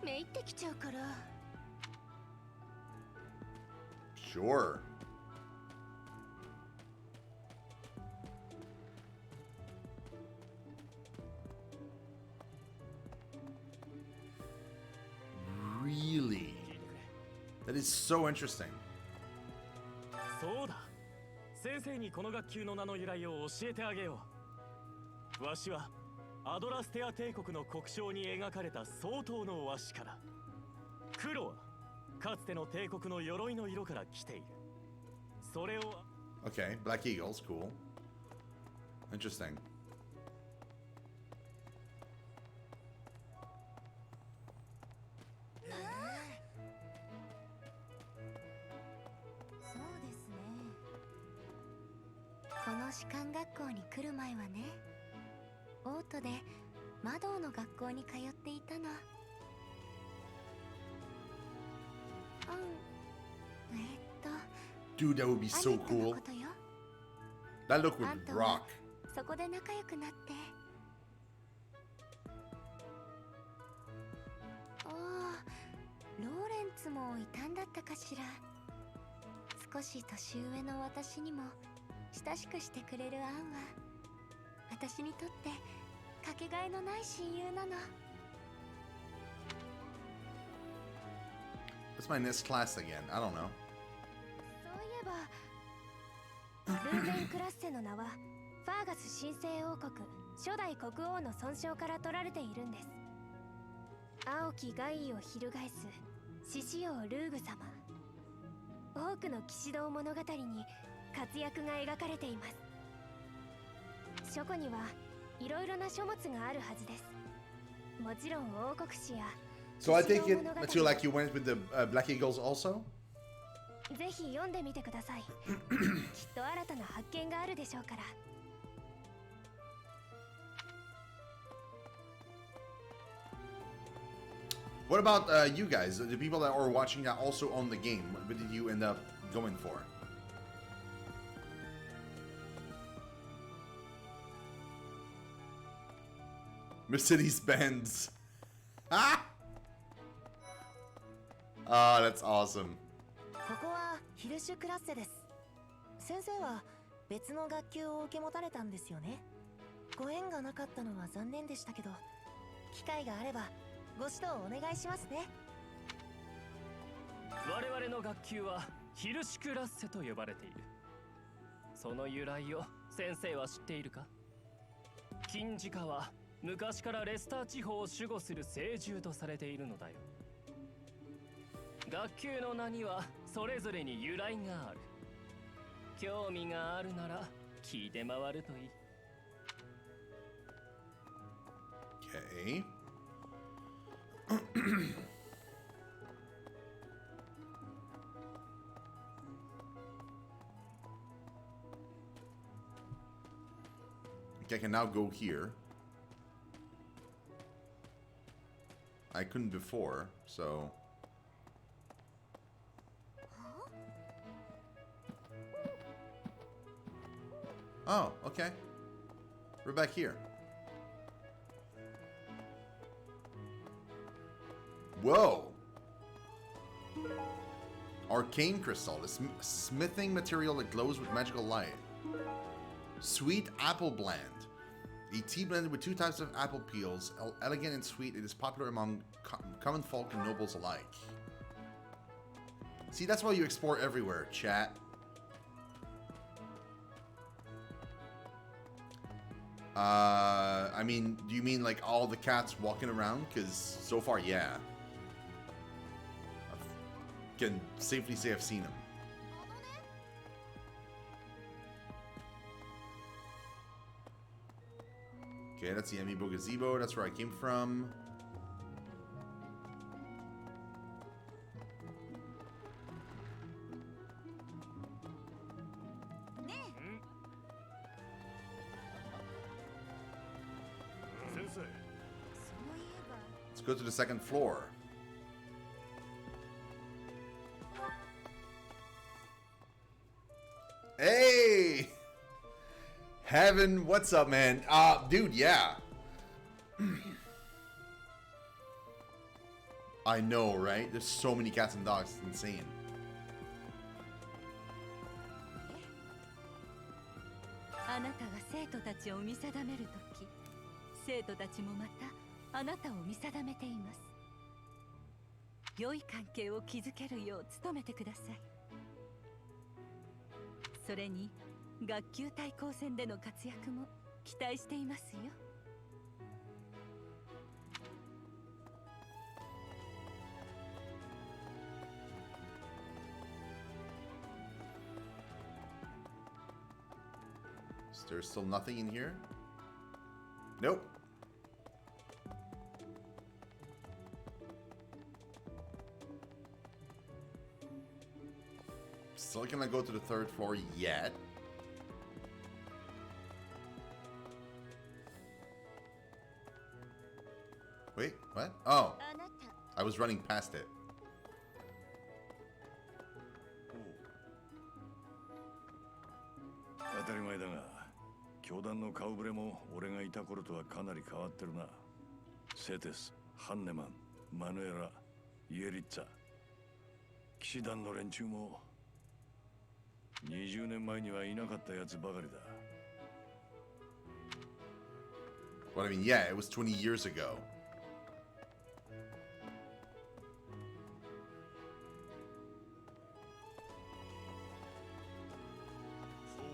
めいってきちゃうから。Sure. Really? That is so interesting. そうだ。先生にこの学級の名の由来を教えてあげよう。わしはアドラステア帝国の国章に描かれた相当の和紙から。黒はかつての帝国の鎧の色から来ている。それを Okay, Black Eagles, cool. Interesting. そうですね。この士官学校に来る前はね、オートで魔導の学校に通っていたの。Dude, that would be so cool. That look would rock. そこで仲良くなって。ああ、ローレンツもいたんだったかしら。少し年上の私にも親しくしてくれるアンは、私にとってかけがえのない親友なの。What's my next class again? I don't know. そういえば、ルーベン・クラッセの名はファーガス神聖王国初代国王の尊称から取られているんです。青き外衣を翻す獅子王ルーグ様。多くの騎士道物語に活躍が描かれています。書庫にはいろいろな書物があるはずです。もちろん王国史や So I take it, Matthew, like you went with the Black Eagles also? ぜひ読んでみてください。きっと新たな発見があるでしょうから。What about you guys? The people that are watching that also own the game. What did you end up going for? Mercedes-Benz. Ah! Ah, that's awesome. ここはヒルシュクラッセです。先生は別の学級を受け持たれたんですよね。ご縁がなかったのは残念でしたけど、機会があればご指導お願いしますね。我々の学級はヒルシクラッセと呼ばれている。その由来を先生は知っているか？金字架は昔からレスター地方を守護する聖獣とされているのだよ。学級の名にはそれぞれに由来がある。興味があるなら聞いて回るといい。Okay. Okay, I can now go here. I couldn't before, so... Oh, okay. We're back here. Whoa! Arcane crystal, a smithing material that glows with magical light. Sweet apple blend. A tea blended with 2 types of apple peels. Elegant and sweet, it is popular among common folk and nobles alike. See, that's why you explore everywhere, chat. I mean, do you mean like all the cats walking around? Because so far, yeah. I can safely say I've seen them. Okay, that's the Amiibo Gazebo. That's where I came from. Let's go to the second floor. Hey! Heaven, what's up, man? Dude, yeah. I know, right? There's so many cats and dogs. It's insane. あなたが生徒たちを見定めるとき、生徒たちもまたあなたを見定めています。良い関係を築けるよう努めてください。それに学級対抗戦での活躍も期待していますよ。Is there still nothing in here? Nope. Still cannot go to the third floor yet. Wait, what? Oh, I was running past it. 当たり前だが、教団の顔ぶれも俺がいた頃とはかなり変わってるな。セテス、ハンネマン、マヌエラ、イエリッツァ。騎士団の連中も20年前にはいなかったやつばかりだ。Well, I mean, yeah, it was 20 years ago. Hmm.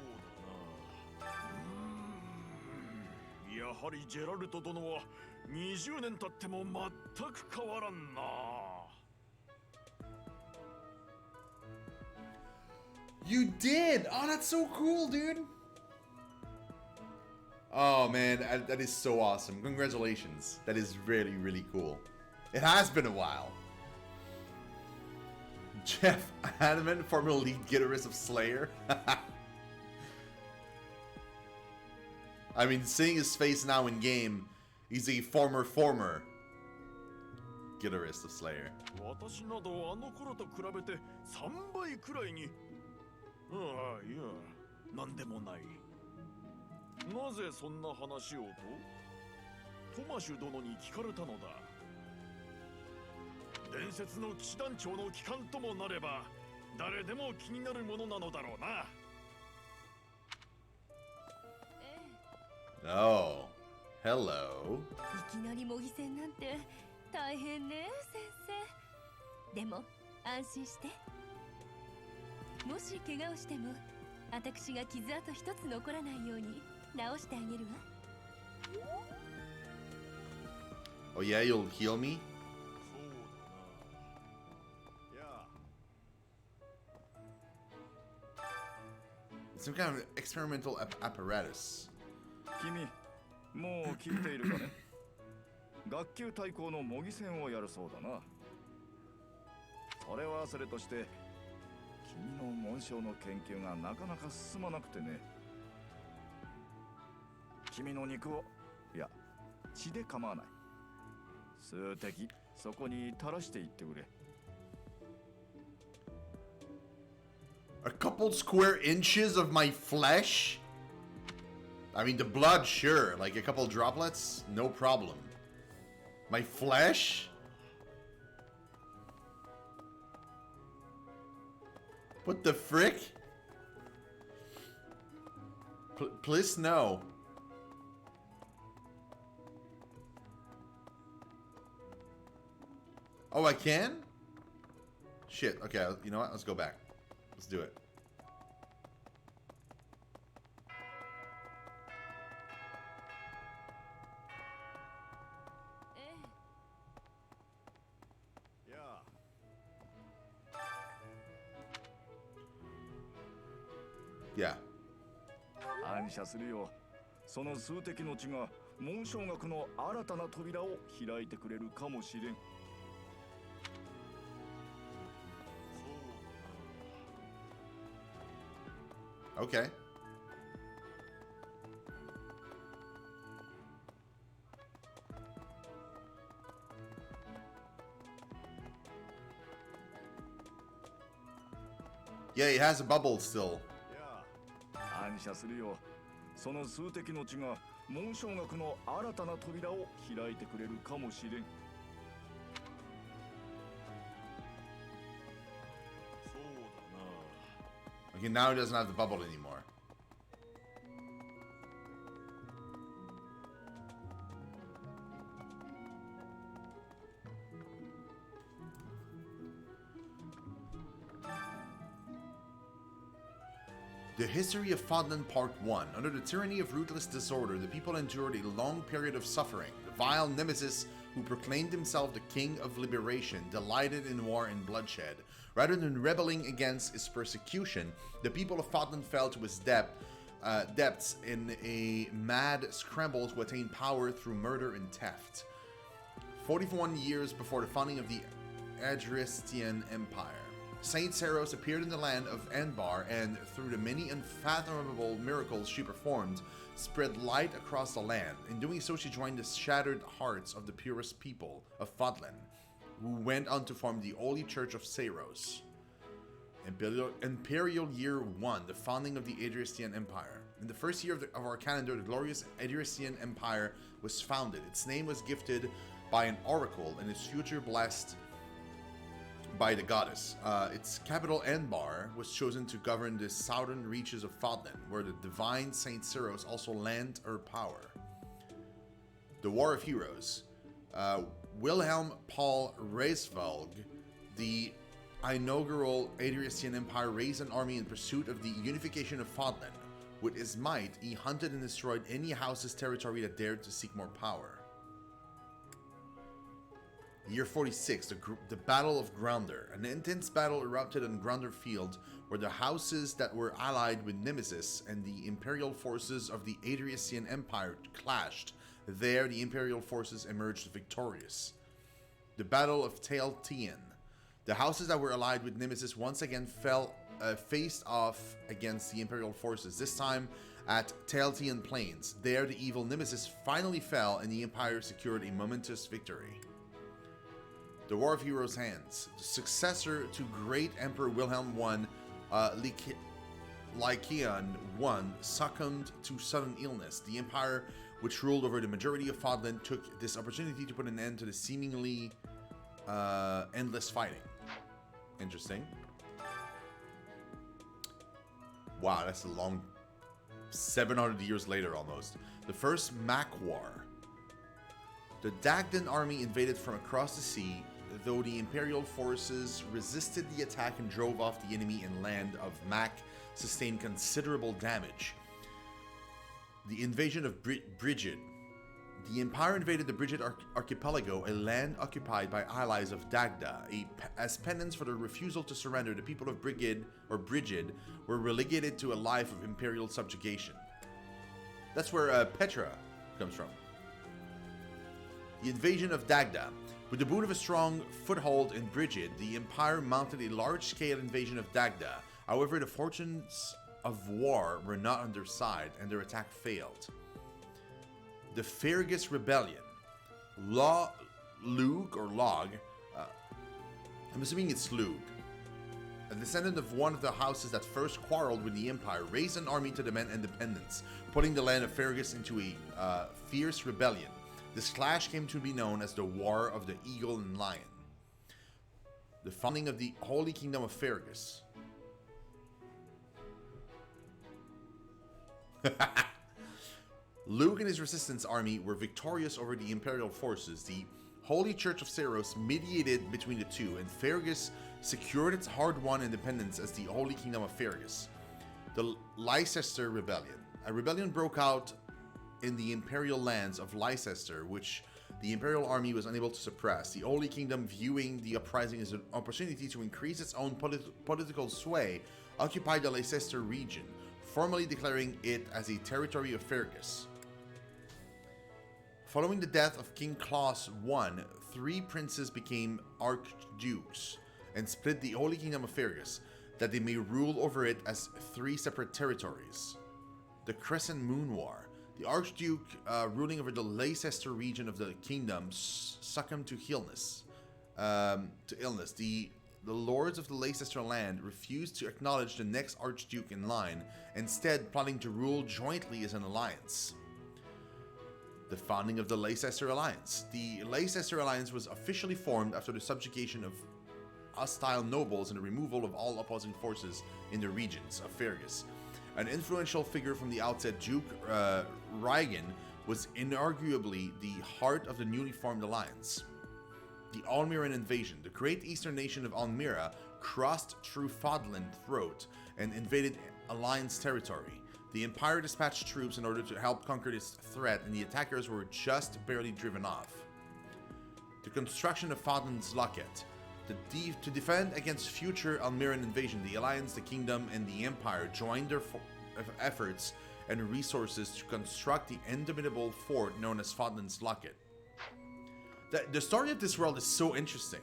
やはりジェラルト殿は20年経っても全く変わらんな。You did! Oh, that's so cool, dude! Oh, man, that is so awesome. Congratulations. That is really, really cool. It has been a while. Jeff Hanneman, former lead guitarist of Slayer. I mean, seeing his face now in game, he's a former guitarist of Slayer. 私などあの頃と比べて3倍くらいに。ああ、いや、なんでもない。なぜそんな話をとトマシュ殿に聞かれたのだ。伝説の騎士団長の機関ともなれば誰でも気になるものなのだろうな。Oh, hello. いきなり模擬戦なんて大変ね、先生。でも安心して。もし怪我をしても私が傷跡一つ残らないように治してあげるわ。Oh yeah, you'll heal me? そうだな。Some kind of experimental apparatus. 君、もう聞いているかね。学級対抗の模擬戦をやるそうだな。それはそれとして君の紋章の研究がなかなか進まなくてね。君の肉を、いや、血で構わない。数滴そこに垂らしていってくれ。A couple square inches of my flesh? I mean, the blood, sure. Like a couple droplets, no problem. My flesh? What the frick? Please no. Oh, I can? Shit. Okay, you know what? Let's go back. Let's do it. Yeah. 感謝するよ。その数滴の血が紋章学の新たな扉を開いてくれるかもしれん。Okay. Yeah, it has a bubble still. 感謝するよ。その数滴の血が紋章学の新たな扉を開いてくれるかもしれん。Okay, now he doesn't have the bubble anymore. The History of Fodlan Part 1. Under the tyranny of ruthless disorder, the people endured a long period of suffering. The vile nemesis who proclaimed himself the king of liberation delighted in war and bloodshed. Rather than rebelling against his persecution, the people of Fodlan fell to his depths in a mad scramble to attain power through murder and theft. 41 years before the founding of the Adrestian Empire, Saint Seros appeared in the land of Anbar, and through the many unfathomable miracles she performed, spread light across the land. In doing so, she joined the shattered hearts of the purest people of Fodlan, who went on to form the Holy Church of Seros. Imperial Year 1, the founding of the Adrestian Empire. In the first year of our calendar, the glorious Adrestian Empire was founded. Its name was gifted by an oracle, and its future blessed by the goddess. Its capital, Anbar, was chosen to govern the southern reaches of Fodlan, where the divine Saint Seros also lent her power. The War of Heroes. Wilhelm Paul Reiswald, the inaugural Adrestian Empire, raised an army in pursuit of the unification of Fodlan. With his might, he hunted and destroyed any house's territory that dared to seek more power. Year 46, the Battle of Grounder. An intense battle erupted on Grounder Field, where the houses that were allied with Nemesis and the imperial forces of the Adrestian Empire clashed. There, the imperial forces emerged victorious. The Battle of Taeltian. The houses that were allied with Nemesis once again faced off against the imperial forces, this time at Taeltian Plains. There, the evil Nemesis finally fell, and the empire secured a momentous victory. The War of Heroes' Hands. The successor to Great Emperor Wilhelm I, Lycaon I, succumbed to sudden illness. The empire, which ruled over the majority of Fodlan, took this opportunity to put an end to the seemingly endless fighting. Interesting. Wow, that's a long 700 years later almost. The First Mac War. The Dagdan army invaded from across the sea, though the Imperial forces resisted the attack and drove off the enemy in land of Mac, sustained considerable damage. The invasion of Brigid. The Empire invaded the Brigid Archipelago, a land occupied by allies of Dagda. As penance for their refusal to surrender, the people of Brigid were relegated to a life of Imperial subjugation. That's where Petra comes from. The invasion of Dagda. With the boon of a strong foothold in Brigid, the Empire mounted a large-scale invasion of Dagda. However, the fortunes of war were not on their side, and their attack failed. The Fergus Rebellion. Log, I'm assuming it's Lug, a descendant of one of the houses that first quarreled with the Empire, raised an army to demand independence, putting the land of Fergus into a fierce rebellion. This clash came to be known as the War of the Eagle and Lion. The founding of the Holy Kingdom of Fergus. Luke and his resistance army were victorious over the Imperial forces. The Holy Church of Seros mediated between the two, and Fergus secured its hard-won independence as the Holy Kingdom of Fergus. The Leicester Rebellion. A rebellion broke out in the imperial lands of Leicester, which the Imperial army was unable to suppress. The Holy Kingdom, viewing the uprising as an opportunity to increase its own political sway, occupied the Leicester region, formally declaring it as a territory of Fergus. Following the death of King Claus I, 3 princes became archdukes and split the Holy Kingdom of Fergus, that they may rule over it as 3 separate territories. The Crescent Moon War. The Archduke ruling over the Leicester region of the kingdom succumbed to illness. The lords of the Leicester land refused to acknowledge the next Archduke in line, instead plotting to rule jointly as an alliance. The founding of the Leicester Alliance. The Leicester Alliance was officially formed after the subjugation of hostile nobles and the removal of all opposing forces in the regions of Fergus. An influential figure from the outset, Duke Raigan was inarguably the heart of the newly formed alliance. The Almiran invasion. The great eastern nation of Almira crossed through Fodland throat and invaded Alliance territory. The Empire dispatched troops in order to help conquer this threat, and the attackers were just barely driven off. The construction of Fodland's Locket. To defend against future Almiran invasion, the Alliance, the Kingdom, and the Empire joined their efforts and resources to construct the indomitable fort known as Fodland's Locket. The story of this world is so interesting.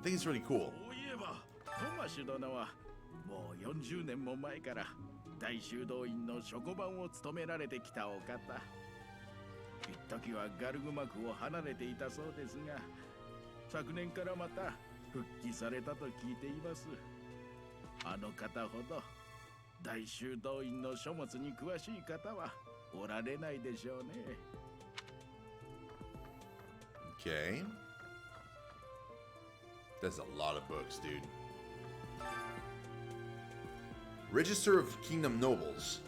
I think it's really cool. そういえばトマシュ殿はもう40年も前から大修道院の職番を務められてきたお方。一時はガルグマクを離れていたそうですが、昨年からまた復帰されたと聞いています。あの方ほど大修道院の書物に詳しい方はおられないでしょうね。Okay. That's a lot of books, dude. Register of Kingdom Nobles.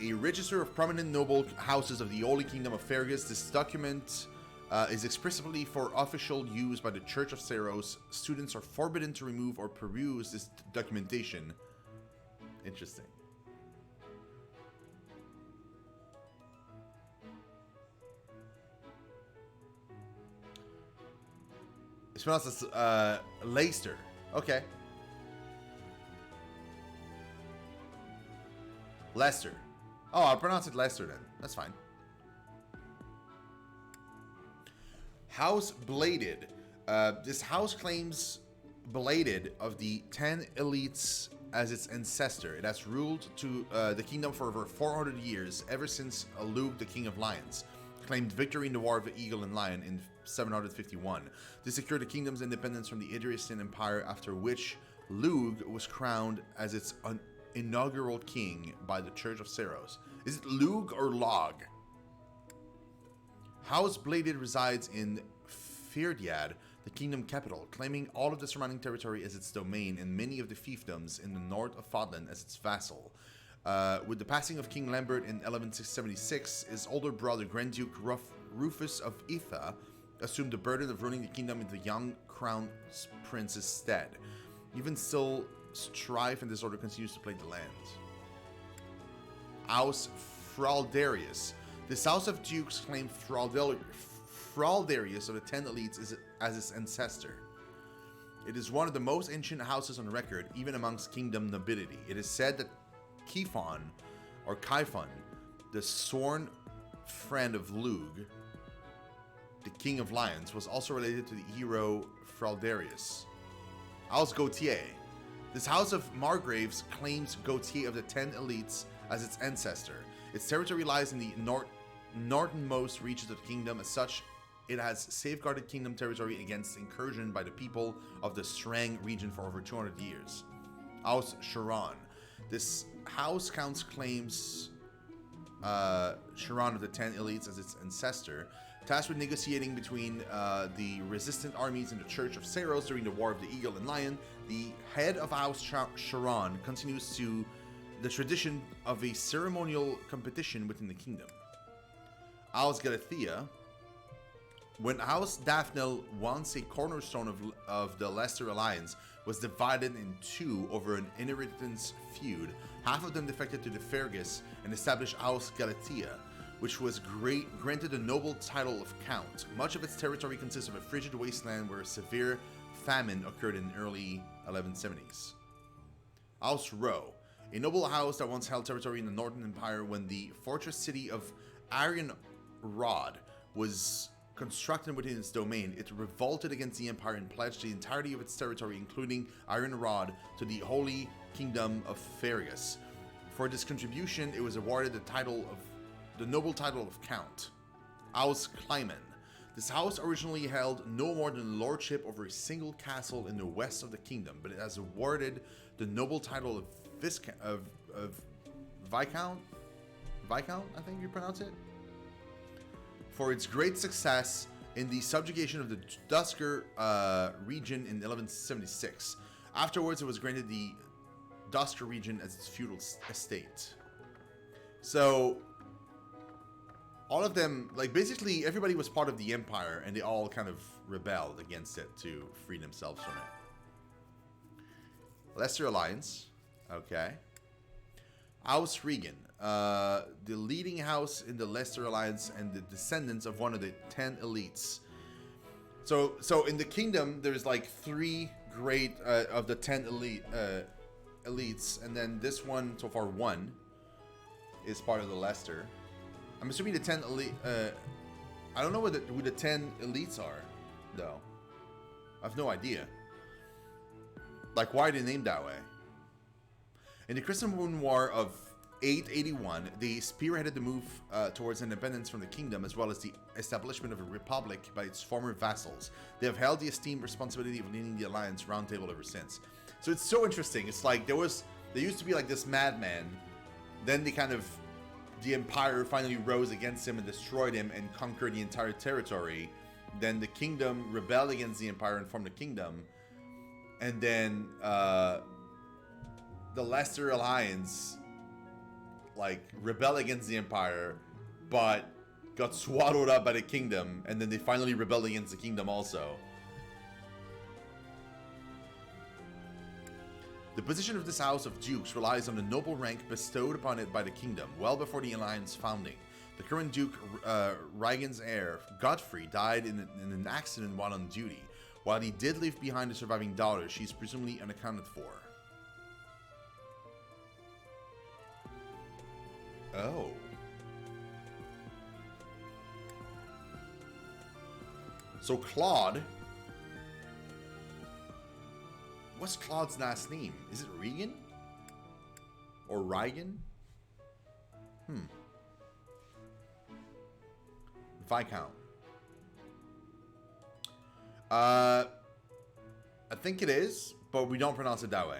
A register of prominent noble houses of the Holy Kingdom of Fergus. This document is expressly for official use by the Church of Seros. Students are forbidden to remove or peruse this documentation. Interesting. It's pronounced as Leicester. Okay. Leicester. Oh, I'll pronounce it Leicester then. That's fine. House Bladed. This house claims Bladed of the 10 elites as its ancestor. It has ruled to the kingdom for over 400 years, ever since Lug, the King of Lions, claimed victory in the War of the Eagle and Lion in 751. This secured the kingdom's independence from the Idrisian Empire, after which Lug was crowned as its inaugural king by the Church of Seros. Is it Lug or Log? House Bladed resides in Firdiad, the kingdom capital, claiming all of the surrounding territory as its domain and many of the fiefdoms in the north of Fodland as its vassal. With the passing of King Lambert in 1176, his older brother Grand Duke Rufus of Itha assumed the burden of ruling the kingdom in the young crown prince's stead. Even still, strife and disorder continues to plague the land. House Fraldarius. This house of dukes claimed Fraldarius of the 10 elites as its ancestor. It is one of the most ancient houses on record, even amongst kingdom nobility. It is said that Kifon, or Kaifon, the sworn friend of Lug, the King of Lions, was also related to the hero Fraldarius. House Gautier. This house of Margraves claims Gautier of the 10 elites as its ancestor. Its territory lies in the northernmost reaches of the kingdom. As such, it has safeguarded kingdom territory against incursion by the people of the Strang region for over 200 years. House Sharon. This house claims Sharon of the 10 elites as its ancestor, tasked with negotiating between the resistant armies and the Church of Seros during the War of the Eagle and Lion. The head of House Sharon continues to the tradition of a ceremonial competition within the kingdom. House Galathea. When House Daphnel, once a cornerstone of the Leicester Alliance, was divided in two over an inheritance feud, half of them defected to the Fergus and established House Galatea, which was granted the noble title of Count. Much of its territory consists of a frigid wasteland where a severe famine occurred in the early 1170s. House Rowe, a noble house that once held territory in the Northern Empire when the fortress city of Iron Rod was constructed within its domain. It revolted against the Empire and pledged the entirety of its territory, including Iron Rod, to the Holy Kingdom of Fergus. For this contribution, it was awarded the noble title of Count. House Clyman. This house originally held no more than lordship over a single castle in the west of the kingdom, but it has awarded the noble title of Viscount, Viscount, I think you pronounce it, for its great success in the subjugation of the Dusker region in 1176. Afterwards, it was granted the Dusker region as its feudal estate. So, all of them, like, basically everybody was part of the Empire, and they all kind of rebelled against it to free themselves from it. Lesser Alliance. Okay. House Regan. The leading house in the Lesser Alliance and the descendants of one of the 10 elites. So in the kingdom, there's like 3 great of the 10 elites, and then this one, so far 1, is part of the Leicester. I'm assuming the 10 elite. I don't know who the 10 elites are, though. I have no idea. Like, why are they named that way? In the Crescent Moon War of 881, they spearheaded the move towards independence from the kingdom, as well as the establishment of a republic by its former vassals. They have held the esteemed responsibility of leading the Alliance Roundtable ever since. So it's so interesting. It's like there used to be like this madman, then the Empire finally rose against him and destroyed him and conquered the entire territory. Then the kingdom rebelled against the Empire and formed the kingdom. And then the Lesser Alliance like rebelled against the Empire, but got swallowed up by the kingdom, and then they finally rebelled against the kingdom also. The position of this house of dukes relies on the noble rank bestowed upon it by the kingdom, well before the Alliance founding. The current Duke, Raigan's heir, Godfrey, died in an accident while on duty. While he did leave behind a surviving daughter, she is presumably unaccounted for. Oh. So Claude... What's Claude's last name? Is it Regan? Or Raigan? Viscount. I think it is, but we don't pronounce it that way.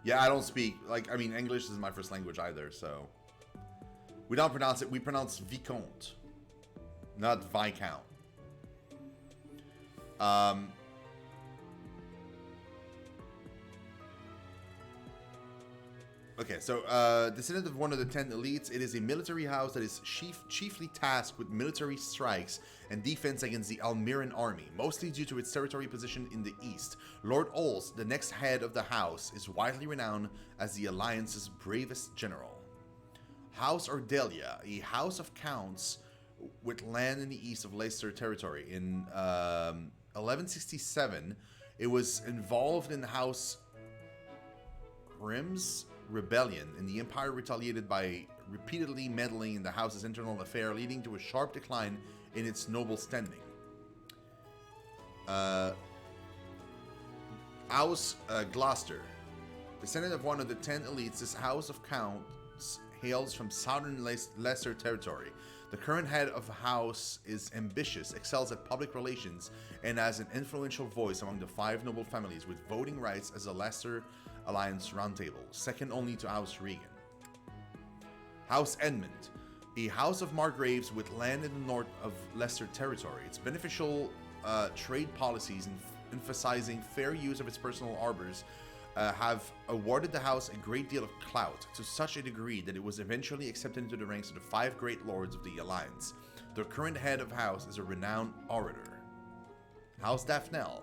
Yeah, I don't speak, like, I mean, English is my first language either, so. We don't pronounce it, we pronounce Vicomte, not Viscount. Okay, so, descendant of one of the 10 elites, it is a military house that is chiefly tasked with military strikes and defense against the Almiran army, mostly due to its territory position in the east. Lord Ols, the next head of the house, is widely renowned as the Alliance's bravest general. House Ardelia, a house of counts with land in the east of Leicester territory. In 1167, it was involved in House Grim's rebellion, and the Empire retaliated by repeatedly meddling in the house's internal affair, leading to a sharp decline in its noble standing. House Gloucester, descendant of one of the 10 elites, this house of counts hails from southern Leicester territory. The current head of the house is ambitious, excels at public relations, and has an influential voice among the 5 noble families with voting rights as a Leicester Alliance Roundtable, second only to House Regan. House Edmund, a house of margraves with land in the north of Leicester territory. Its beneficial trade policies and emphasizing fair use of its personal arbors have awarded the house a great deal of clout, to such a degree that it was eventually accepted into the ranks of the 5 great lords of the Alliance. The current head of house is a renowned orator. House Daphnel,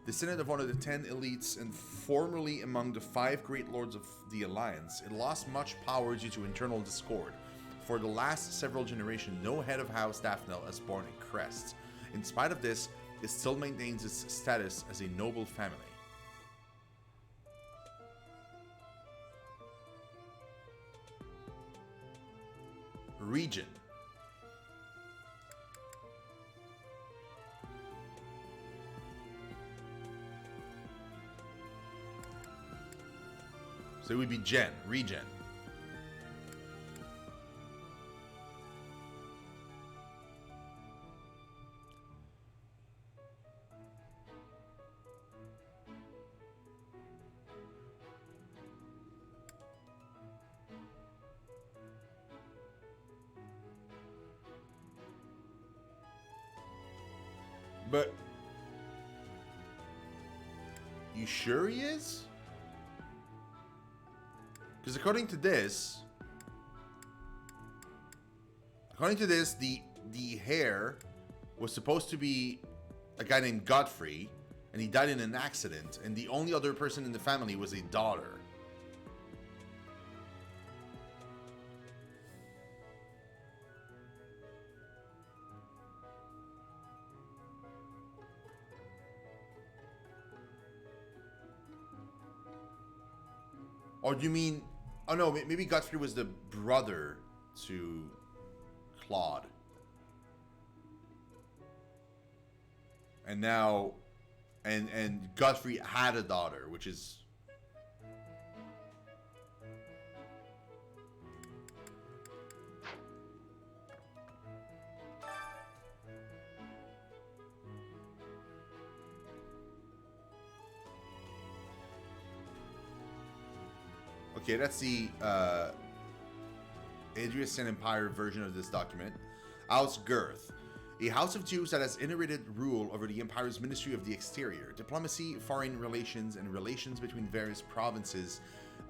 descendant of one of the 10 elites and formerly among the 5 great lords of the Alliance, it lost much power due to internal discord. For the last several generations, no head of House Daphnel has borne a crest. In spite of this, it still maintains its status as a noble family. Region. So it would be regen. But you sure he is? Because according to this, the heir was supposed to be a guy named Godfrey, and he died in an accident, and the only other person in the family was a daughter. Or do you mean... Oh no, maybe Godfrey was the brother to Claude. And now... And Godfrey had a daughter, which is... Okay, that's the Adriasan Empire version of this document. House Girth. A house of Jews that has inherited rule over the Empire's Ministry of the Exterior, diplomacy, foreign relations, and relations between various provinces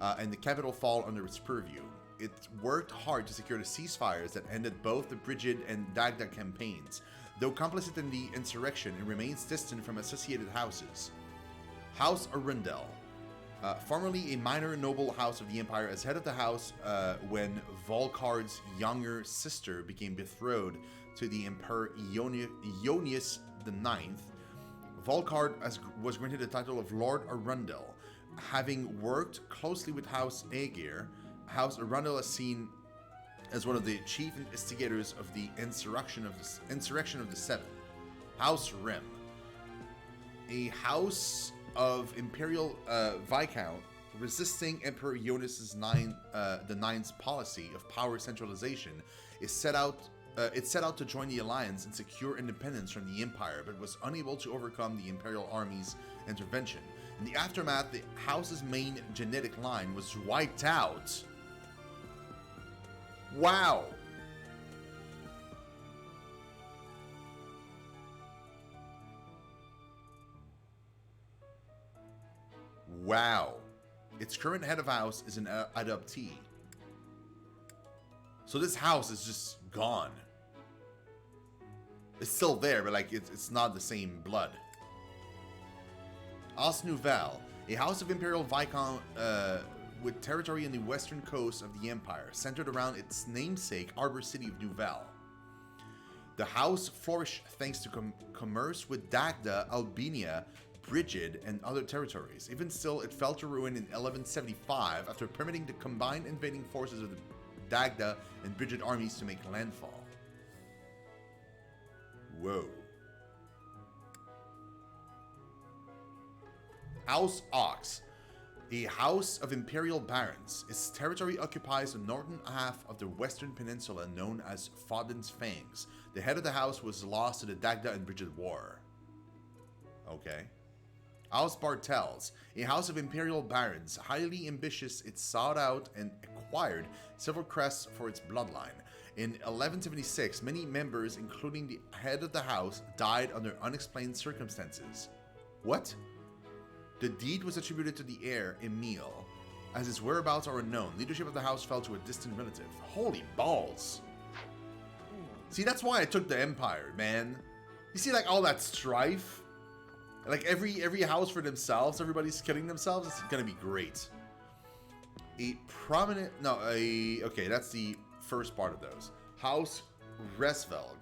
and the capital fall under its purview. It worked hard to secure the ceasefires that ended both the Brigid and Dagda campaigns. Though complicit in the insurrection, it remains distant from associated houses. House Arundel. Formerly a minor noble house of the Empire, as head of the house when Volcard's younger sister became betrothed to the Emperor Ionius IX, Volcard was granted the title of Lord Arundel. Having worked closely with House Aegir, House Arundel is seen as one of the chief instigators of the insurrection of the Seven. House Rim. A house of Imperial Viscount resisting Emperor Ionius the Ninth's policy of power centralization it set out to join the alliance and secure independence from the Empire, but was unable to overcome the Imperial army's intervention. In the aftermath, the house's main genetic line was wiped out. Wow. Wow. Its current head of house is an adoptee. So this house is just gone. It's still there, but like it's not the same blood. House Nouvelle, a house of Imperial Viscount with territory in the western coast of the Empire, centered around its namesake Arbor City of Nouvelle. The house flourished thanks to commerce with Dagda, Albania, Brigid, and other territories. Even still, it fell to ruin in 1175 after permitting the combined invading forces of the Dagda and Brigid armies to make landfall. Whoa. House Ox, a house of imperial barons. Its territory occupies the northern half of the western peninsula known as Fodden's Fangs. The head of the house was lost to the Dagda and Brigid War. Okay. House Bartels, a house of imperial barons. Highly ambitious, it sought out and acquired several crests for its bloodline. In 1176, many members, including the head of the house, died under unexplained circumstances. What? The deed was attributed to the heir, Emile. As his whereabouts are unknown, leadership of the house fell to a distant relative. Holy balls. See, that's why I took the Empire, man. You see, like, all that strife? Like, every house for themselves, everybody's killing themselves. It's gonna be great. Okay, that's the first part of those. House Resvelg.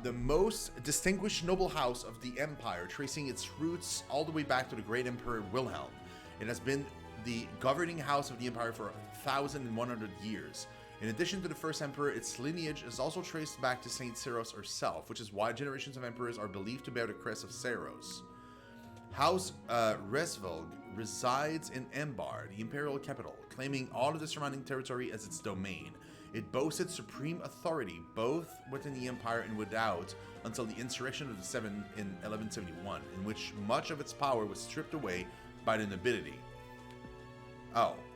The most distinguished noble house of the Empire, tracing its roots all the way back to the great Emperor Wilhelm. It has been the governing house of the Empire for 1,100 years. In addition to the first emperor, its lineage is also traced back to Saint Seros herself, which is why generations of emperors are believed to bear the crest of Seros. House Resvelg resides in Embar, the imperial capital, claiming all of the surrounding territory as its domain. It boasted supreme authority both within the Empire and without until the insurrection of the Seven in 1171, in which much of its power was stripped away by the nobility. Oh,